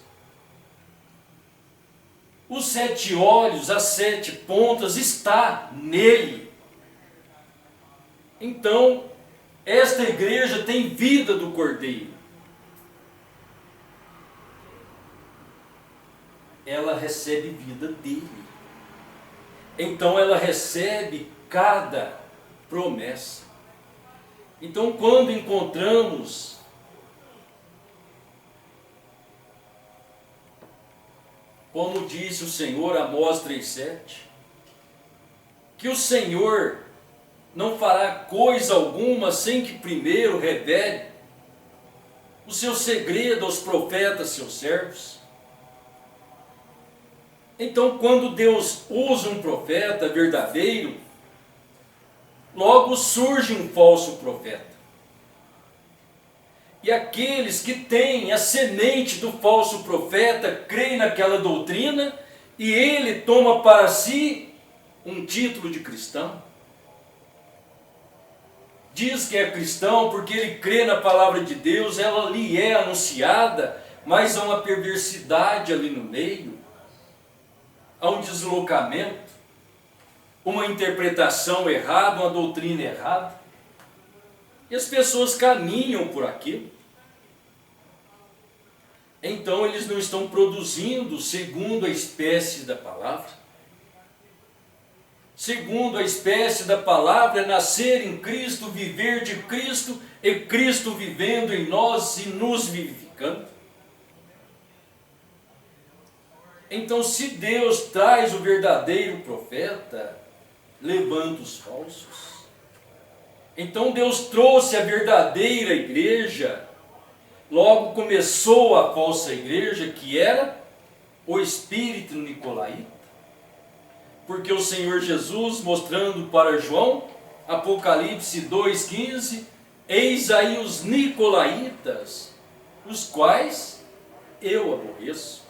Os 7 olhos, as 7 pontas, está nele. Então, esta igreja tem vida do Cordeiro. Ela recebe vida dele. Então, ela recebe cada promessa. Então, quando encontramos como disse o Senhor, Amós 3,7, que o Senhor não fará coisa alguma sem que primeiro revele o seu segredo aos profetas, seus servos. Então, quando Deus usa um profeta verdadeiro, logo surge um falso profeta. E aqueles que têm a semente do falso profeta creem naquela doutrina e ele toma para si um título de cristão. Diz que é cristão porque ele crê na palavra de Deus, ela lhe é anunciada, mas há uma perversidade ali no meio, há um deslocamento, uma interpretação errada, uma doutrina errada. E as pessoas caminham por aquilo. Então eles não estão produzindo segundo a espécie da palavra. Segundo a espécie da palavra é nascer em Cristo, viver de Cristo e Cristo vivendo em nós e nos vivificando. Então, se Deus traz o verdadeiro profeta, levanta os falsos. Então Deus trouxe a verdadeira igreja, logo começou a falsa igreja, que era o espírito nicolaíta, porque o Senhor Jesus, mostrando para João, Apocalipse 2,15, eis aí os nicolaítas, os quais eu aborreço.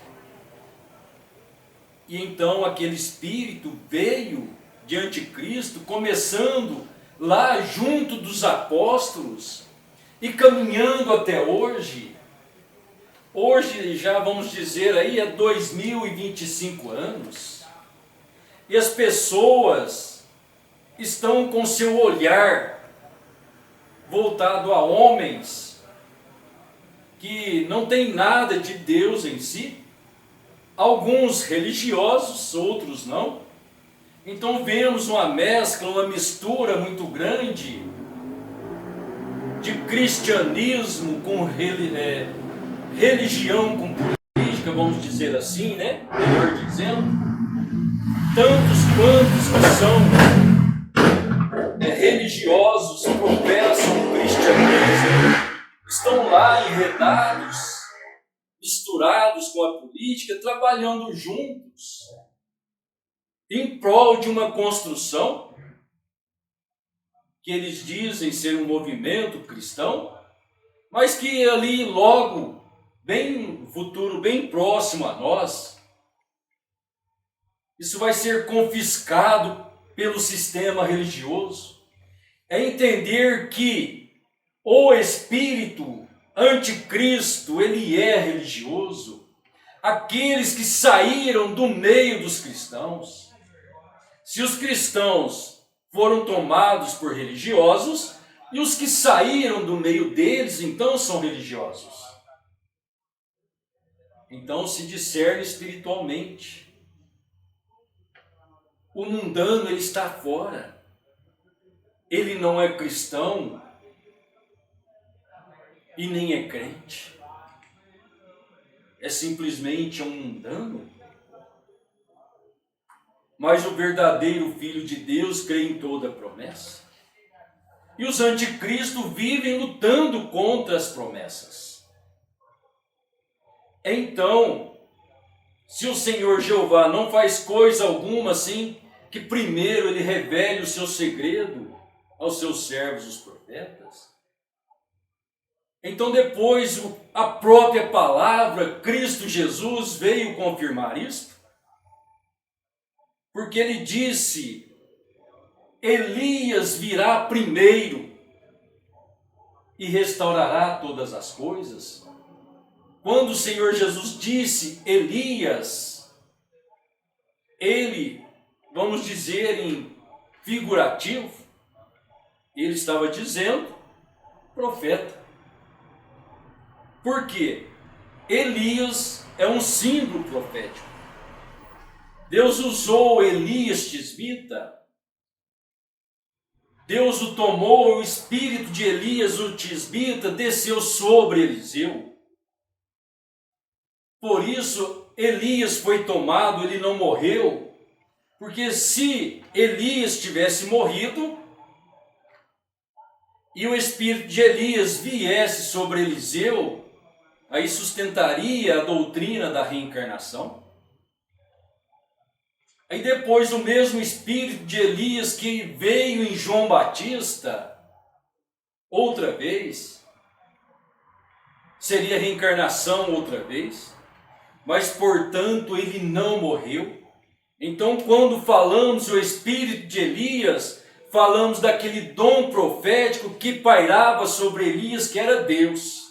E então aquele espírito veio de anticristo, começando lá junto dos apóstolos e caminhando até hoje. Hoje já vamos dizer aí há 2025 anos. E as pessoas estão com seu olhar voltado a homens que não tem nada de Deus em si. Alguns religiosos, outros não. Então vemos uma mescla, uma mistura muito grande de cristianismo com religião com política, vamos dizer assim, né? Melhor dizendo. Tantos quantos que são religiosos, professam o cristianismo, estão lá enredados, misturados com a política, trabalhando juntos em prol de uma construção que eles dizem ser um movimento cristão, mas que ali logo, bem futuro, bem próximo a nós, isso vai ser confiscado pelo sistema religioso. É entender que o espírito anticristo, ele é religioso. Aqueles que saíram do meio dos cristãos. Se os cristãos foram tomados por religiosos, e os que saíram do meio deles, então são religiosos. Então se discerne espiritualmente. O mundano, ele está fora. Ele não é cristão e nem é crente. É simplesmente um mundano. Mas o verdadeiro Filho de Deus crê em toda a promessa. E os anticristos vivem lutando contra as promessas. Então, se o Senhor Jeová não faz coisa alguma assim, que primeiro ele revele o seu segredo aos seus servos, os profetas, então depois a própria palavra, Cristo Jesus, veio confirmar isto, porque ele disse, Elias virá primeiro e restaurará todas as coisas. Quando o Senhor Jesus disse Elias, ele, vamos dizer em figurativo, ele estava dizendo profeta. Por quê? Elias é um símbolo profético. Deus usou Elias tisbita. Deus o tomou, o espírito de Elias, o tisbita, desceu sobre Eliseu. Por isso, Elias foi tomado, ele não morreu. Porque se Elias tivesse morrido, e o espírito de Elias viesse sobre Eliseu, aí sustentaria a doutrina da reencarnação. Aí depois o mesmo espírito de Elias que veio em João Batista, outra vez, seria reencarnação outra vez, mas portanto ele não morreu. Então quando falamos o espírito de Elias, falamos daquele dom profético que pairava sobre Elias, que era Deus.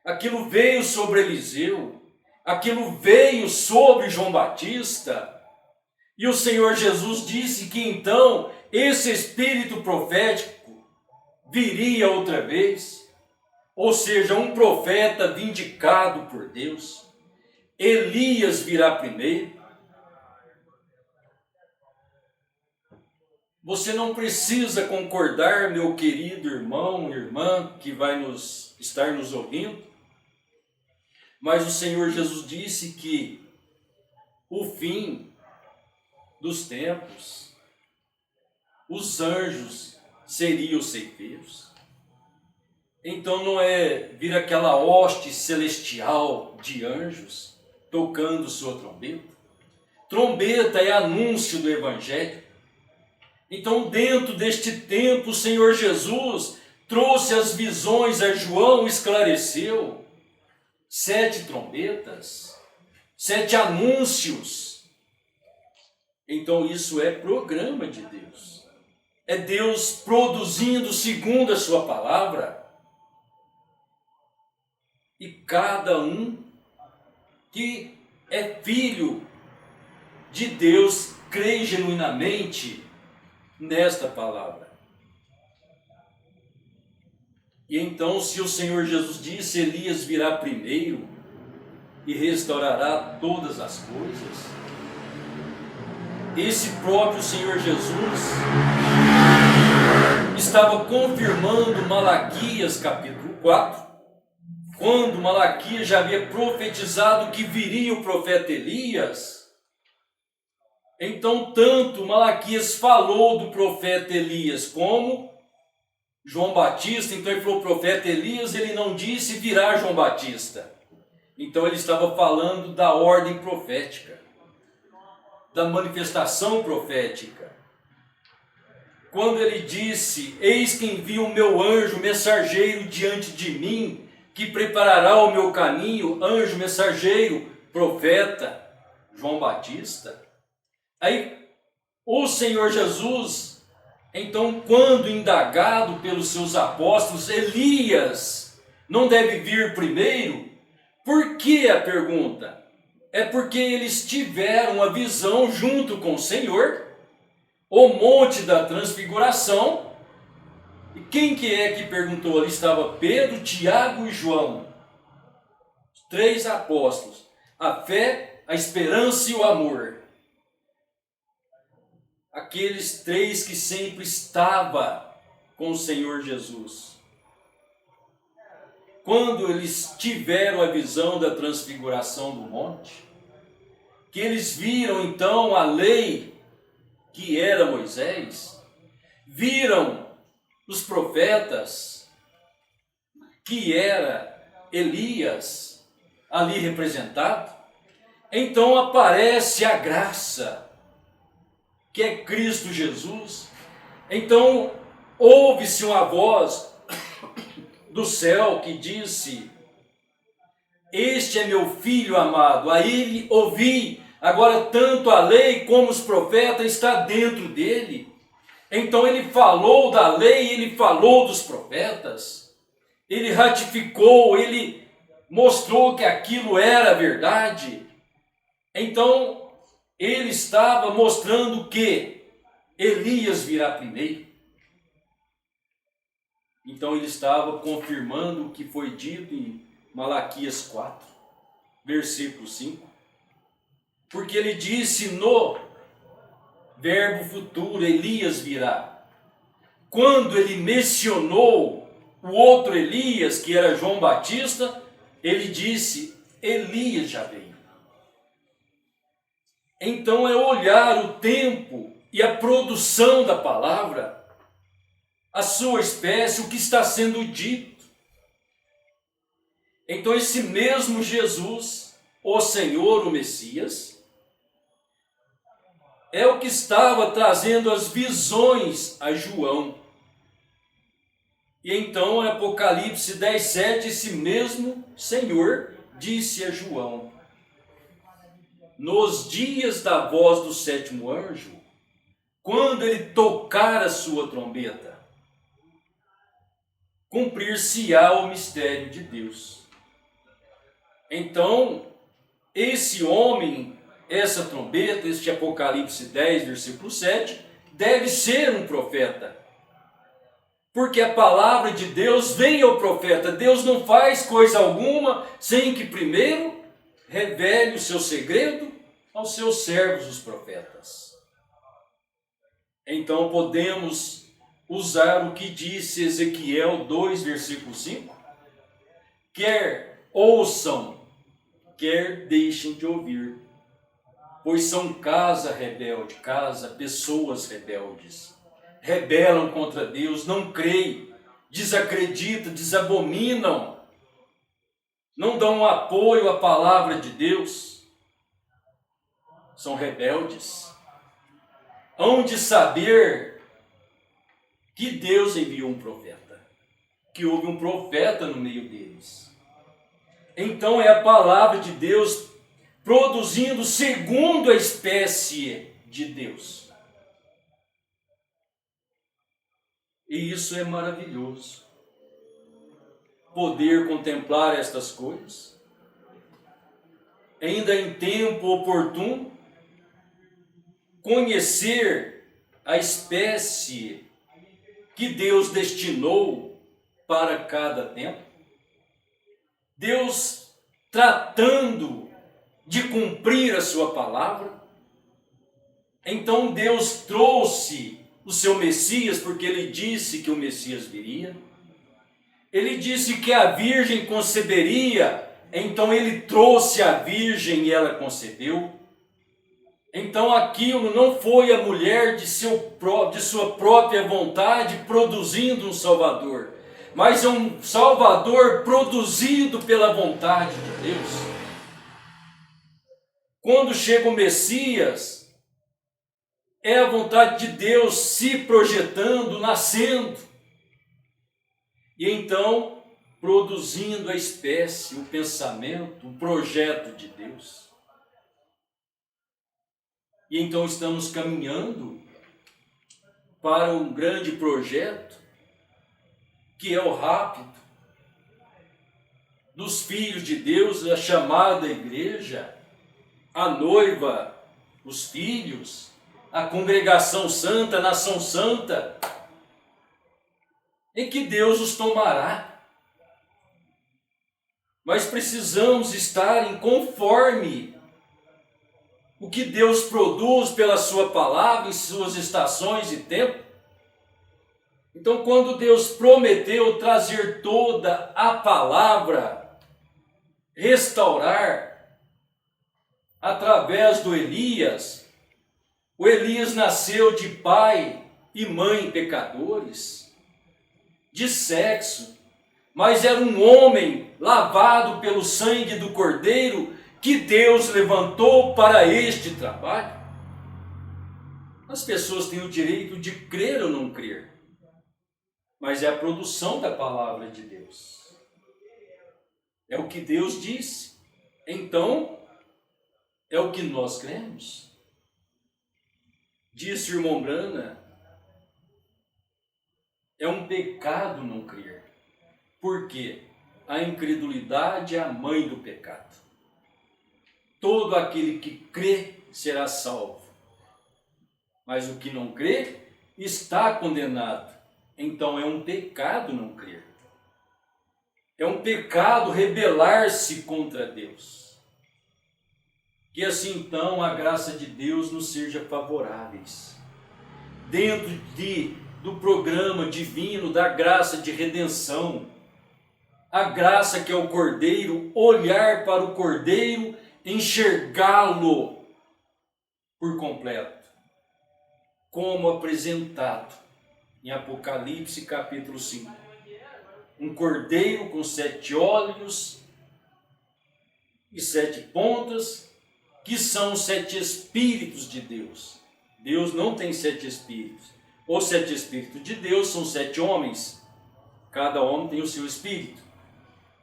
Aquilo veio sobre Eliseu, aquilo veio sobre João Batista. E o Senhor Jesus disse que então esse espírito profético viria outra vez, ou seja, um profeta vindicado por Deus. Elias virá primeiro. Você não precisa concordar, meu querido irmão, irmã, que vai estar nos ouvindo, mas o Senhor Jesus disse que o fim dos tempos, os anjos seriam os ceifeiros. Então não é vir aquela hoste celestial de anjos tocando sua trombeta. Trombeta é anúncio do Evangelho. Então dentro deste tempo o Senhor Jesus trouxe as visões a João, esclareceu 7 trombetas, 7 anúncios. Então isso é programa de Deus. É Deus produzindo segundo a sua palavra. E cada um que é filho de Deus crê genuinamente nesta palavra. E então, se o Senhor Jesus disse, Elias virá primeiro e restaurará todas as coisas, esse próprio Senhor Jesus estava confirmando Malaquias capítulo 4, quando Malaquias já havia profetizado que viria o profeta Elias. Então, tanto Malaquias falou do profeta Elias como João Batista. Então ele falou profeta Elias, ele não disse virá João Batista. Então ele estava falando da ordem profética, da manifestação profética. Quando ele disse, eis que envio o meu anjo mensageiro diante de mim, que preparará o meu caminho, anjo mensageiro, profeta, João Batista. Aí o Senhor Jesus, então, quando indagado pelos seus apóstolos, Elias não deve vir primeiro? Por que a pergunta? É porque eles tiveram a visão junto com o Senhor, o monte da transfiguração. E quem que é que perguntou? Ali estava Pedro, Tiago e João, os 3 apóstolos. A fé, a esperança e o amor. Aqueles 3 que sempre estavam com o Senhor Jesus. Quando eles tiveram a visão da transfiguração do monte, que eles viram então a lei que era Moisés, viram os profetas, que era Elias, ali representado, então aparece a graça, que é Cristo Jesus. Então ouve-se uma voz do céu que disse, este é meu filho amado, a ele ouvi. Agora tanto a lei como os profetas está dentro dele. Então ele falou da lei, ele falou dos profetas, ele ratificou, ele mostrou que aquilo era verdade. Então ele estava mostrando que Elias virá primeiro. Então ele estava confirmando o que foi dito em Malaquias 4, versículo 5. Porque ele disse no verbo futuro, Elias virá. Quando ele mencionou o outro Elias, que era João Batista, ele disse, Elias já veio. Então é olhar o tempo e a produção da palavra, a sua espécie, o que está sendo dito. Então esse mesmo Jesus, o Senhor, o Messias, é o que estava trazendo as visões a João. E então, em Apocalipse 10:7, esse mesmo Senhor disse a João, nos dias da voz do 7º anjo, quando ele tocar a sua trombeta, cumprir-se-á o mistério de Deus. Então, esse homem, essa trombeta, este Apocalipse 10, versículo 7, deve ser um profeta. Porque a palavra de Deus vem ao profeta. Deus não faz coisa alguma sem que primeiro revele o seu segredo aos seus servos, os profetas. Então podemos usar o que disse Ezequiel 2, versículo 5. Quer ouçam, quer deixem de ouvir. Pois são casa rebelde, pessoas rebeldes. Rebelam contra Deus, não creem, desacreditam, desabominam, não dão apoio à palavra de Deus. São rebeldes. Hão de saber que Deus enviou um profeta. que houve um profeta no meio deles. Então é a palavra de Deus produzindo segundo a espécie de Deus. E isso é maravilhoso. Poder contemplar estas coisas, ainda em tempo oportuno, conhecer a espécie que Deus destinou para cada tempo. Deus tratando de cumprir a sua palavra. Então Deus trouxe o seu Messias, porque ele disse que o Messias viria. Ele disse que a virgem conceberia, então ele trouxe a virgem e ela concebeu. Então aquilo não foi a mulher de sua própria vontade produzindo um Salvador, mas é um Salvador produzido pela vontade de Deus. Quando chega o Messias, é a vontade de Deus se projetando, nascendo, e então produzindo a espécie, o pensamento, o projeto de Deus. E então estamos caminhando para um grande projeto, que é o rapto dos filhos de Deus, a chamada igreja, a noiva, os filhos, a congregação santa, a nação santa, em que Deus os tomará. Mas precisamos estar em conforme o que Deus produz pela sua palavra em suas estações e tempo. Então, quando Deus prometeu trazer toda a palavra, restaurar, através do Elias, o Elias nasceu de pai e mãe pecadores, de sexo, mas era um homem lavado pelo sangue do Cordeiro, que Deus levantou para este trabalho. As pessoas têm o direito de crer ou não crer, mas é a produção da palavra de Deus. É o que Deus disse. Então, é o que nós cremos. Disse o irmão Brana, é um pecado não crer. Por quê? A incredulidade é a mãe do pecado. Todo aquele que crê será salvo, mas o que não crê está condenado. Então é um pecado não crer. É um pecado rebelar-se contra Deus. Que assim então a graça de Deus nos seja favoráveis. Dentro do programa divino da graça de redenção, a graça que é o Cordeiro, olhar para o Cordeiro, enxergá-lo por completo, como apresentado em Apocalipse capítulo 5. Um cordeiro com 7 olhos e 7 pontas, que são os 7 Espíritos de Deus. Deus não tem 7 Espíritos. Os 7 Espíritos de Deus são 7 homens. Cada homem tem o seu Espírito.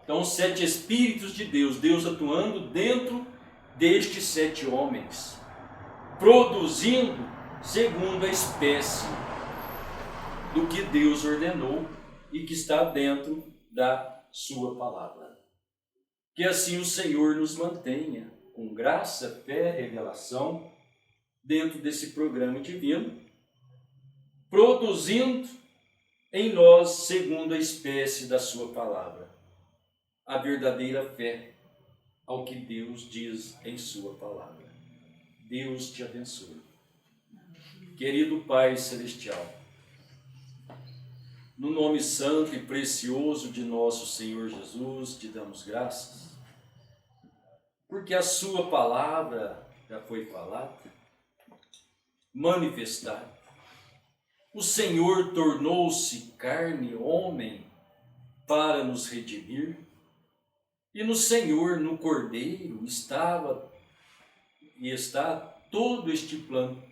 Então, 7 Espíritos de Deus, Deus atuando dentro destes 7 homens, produzindo segundo a espécie do que Deus ordenou e que está dentro da sua palavra. Que assim o Senhor nos mantenha com graça, fé, revelação, dentro desse programa divino, produzindo em nós segundo a espécie da sua palavra, a verdadeira fé ao que Deus diz em sua palavra. Deus te abençoe. Querido Pai Celestial, no nome santo e precioso de nosso Senhor Jesus, te damos graças, porque a sua palavra já foi falada, manifestada. O Senhor tornou-se carne, homem, para nos redimir. E no Senhor, no Cordeiro, estava e está todo este plano,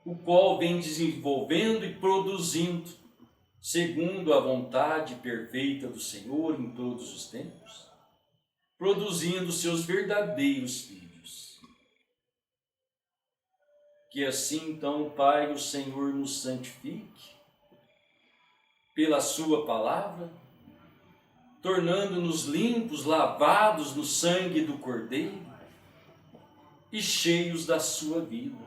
o qual vem desenvolvendo e produzindo segundo a vontade perfeita do Senhor em todos os tempos, produzindo seus verdadeiros filhos. Que assim, então, Pai, o Senhor nos santifique pela sua palavra, tornando-nos limpos, lavados no sangue do Cordeiro e cheios da sua vida,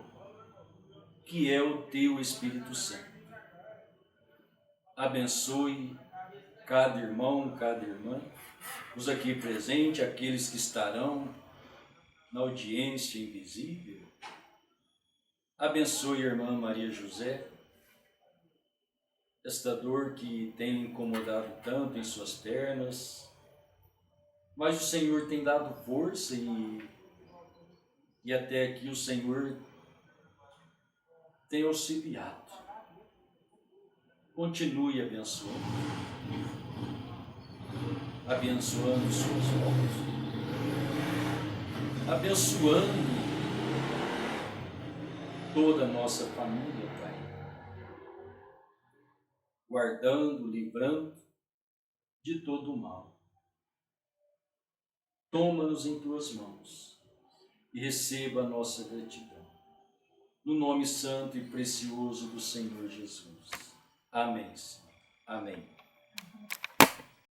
que é o teu Espírito Santo. Abençoe cada irmão, cada irmã, os aqui presentes, aqueles que estarão na audiência invisível. Abençoe a irmã Maria José, esta dor que tem incomodado tanto em suas pernas, mas o Senhor tem dado força e até aqui o Senhor tem auxiliado. Continue abençoando suas mãos, abençoando toda a nossa família, Pai, guardando, livrando de todo o mal. Toma-nos em tuas mãos e receba a nossa gratidão. No nome santo e precioso do Senhor Jesus. Amém. Amém.